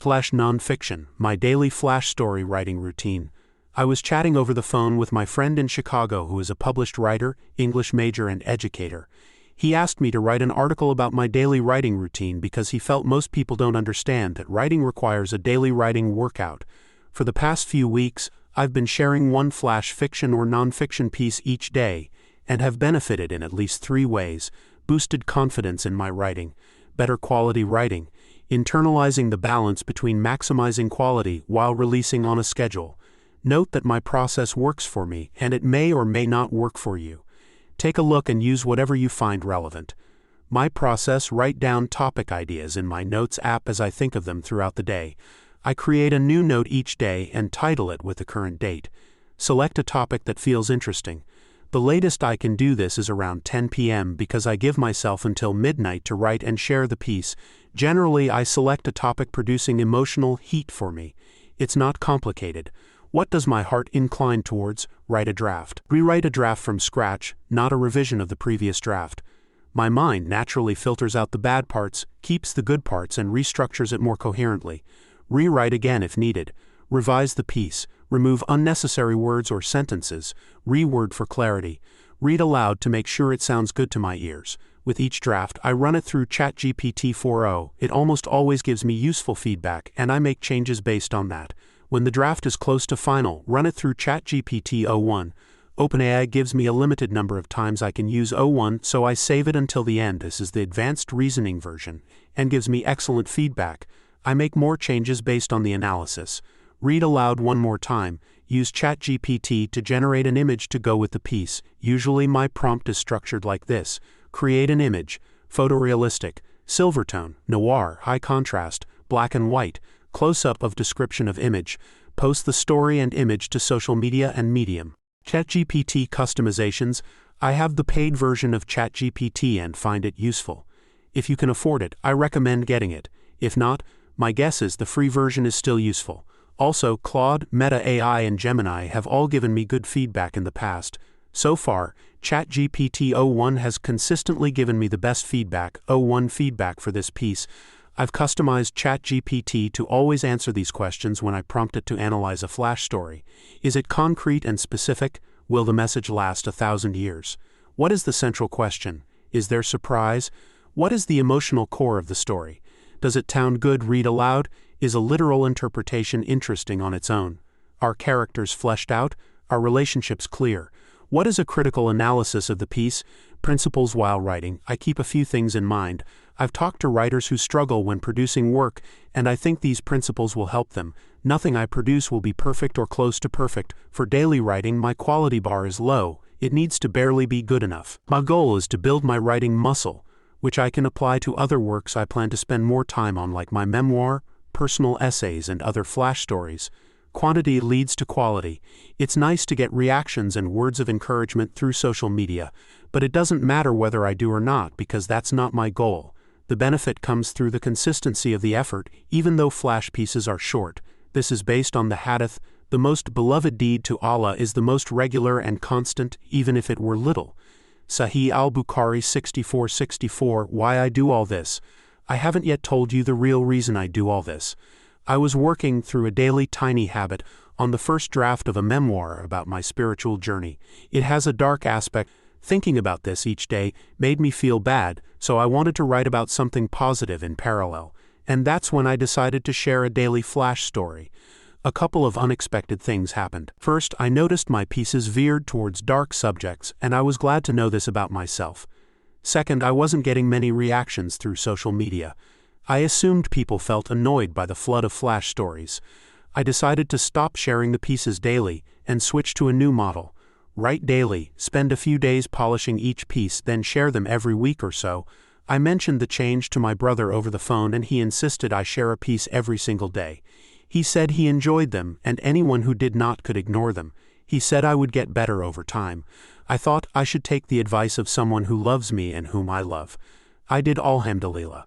Nonfiction, my daily flash story writing routine. I was chatting over the phone with my friend in Chicago who is a published writer, English major and educator. He asked me to write an article about my daily writing routine because he felt most people don't understand that writing requires a daily writing workout. For the past few weeks, I've been sharing one flash fiction or nonfiction piece each day, and have benefited in at least 3 ways: boosted confidence in my writing, better quality writing, internalizing the balance between maximizing quality while releasing on a schedule. Note that my process works for me, and it may or may not work for you. Take a look and use whatever you find relevant. My process: write down topic ideas in my Notes app as I think of them throughout the day. I create a new note each day and title it with the current date. Select a topic that feels interesting. The latest I can do this is around 10 p.m. because I give myself until midnight to write and share the piece. Generally, I select a topic producing emotional heat for me. It's not complicated. What does my heart incline towards? Write a draft. Rewrite a draft from scratch, not a revision of the previous draft. My mind naturally filters out the bad parts, keeps the good parts, and restructures it more coherently. Rewrite again if needed. Revise the piece. Remove unnecessary words or sentences. Reword for clarity. Read aloud to make sure it sounds good to my ears. With each draft, I run it through ChatGPT 4.0. It almost always gives me useful feedback, and I make changes based on that. When the draft is close to final, run it through ChatGPT 0.1. OpenAI gives me a limited number of times I can use 0.1, so I save it until the end. This is the advanced reasoning version, and gives me excellent feedback. I make more changes based on the analysis. Read aloud one more time. Use ChatGPT to generate an image to go with the piece. Usually my prompt is structured like this: create an image, photorealistic, silvertone, noir, high contrast, black and white, close-up of description of image, post the story and image to social media and Medium. ChatGPT customizations. I have the paid version of ChatGPT and find it useful. If you can afford it, I recommend getting it. If not, my guess is the free version is still useful. Also, Claude, Meta AI, and Gemini have all given me good feedback in the past. So far, ChatGPT 0.1 has consistently given me the best feedback. 0.1 feedback for this piece. I've customized ChatGPT to always answer these questions when I prompt it to analyze a flash story. Is it concrete and specific? Will the message last 1,000 years? What is the central question? Is there surprise? What is the emotional core of the story? Does it sound good? Read aloud. Is a literal interpretation interesting on its own? Are characters fleshed out? Are relationships clear? What is a critical analysis of the piece? Principles while writing. I keep a few things in mind. I've talked to writers who struggle when producing work, and I think these principles will help them. Nothing I produce will be perfect or close to perfect. For daily writing, my quality bar is low. It needs to barely be good enough. My goal is to build my writing muscle, which I can apply to other works I plan to spend more time on, like my memoir, personal essays, and other flash stories. Quantity leads to quality. It's nice to get reactions and words of encouragement through social media, but it doesn't matter whether I do or not because that's not my goal. The benefit comes through the consistency of the effort, even though flash pieces are short. This is based on the hadith: the most beloved deed to Allah is the most regular and constant, even if it were little. Sahih al-Bukhari 64:64. Why I do all this? I haven't yet told you the real reason I do all this. I was working through a daily tiny habit on the first draft of a memoir about my spiritual journey. It has a dark aspect. Thinking about this each day made me feel bad, so I wanted to write about something positive in parallel. And that's when I decided to share a daily flash story. A couple of unexpected things happened. First, I noticed my pieces veered towards dark subjects, and I was glad to know this about myself. Second, I wasn't getting many reactions through social media. I assumed people felt annoyed by the flood of flash stories. I decided to stop sharing the pieces daily and switch to a new model. Write daily, spend a few days polishing each piece, then share them every week or so. I mentioned the change to my brother over the phone, and he insisted I share a piece every single day. He said he enjoyed them, and anyone who did not could ignore them. He said I would get better over time. I thought I should take the advice of someone who loves me and whom I love. I did, alhamdulillah.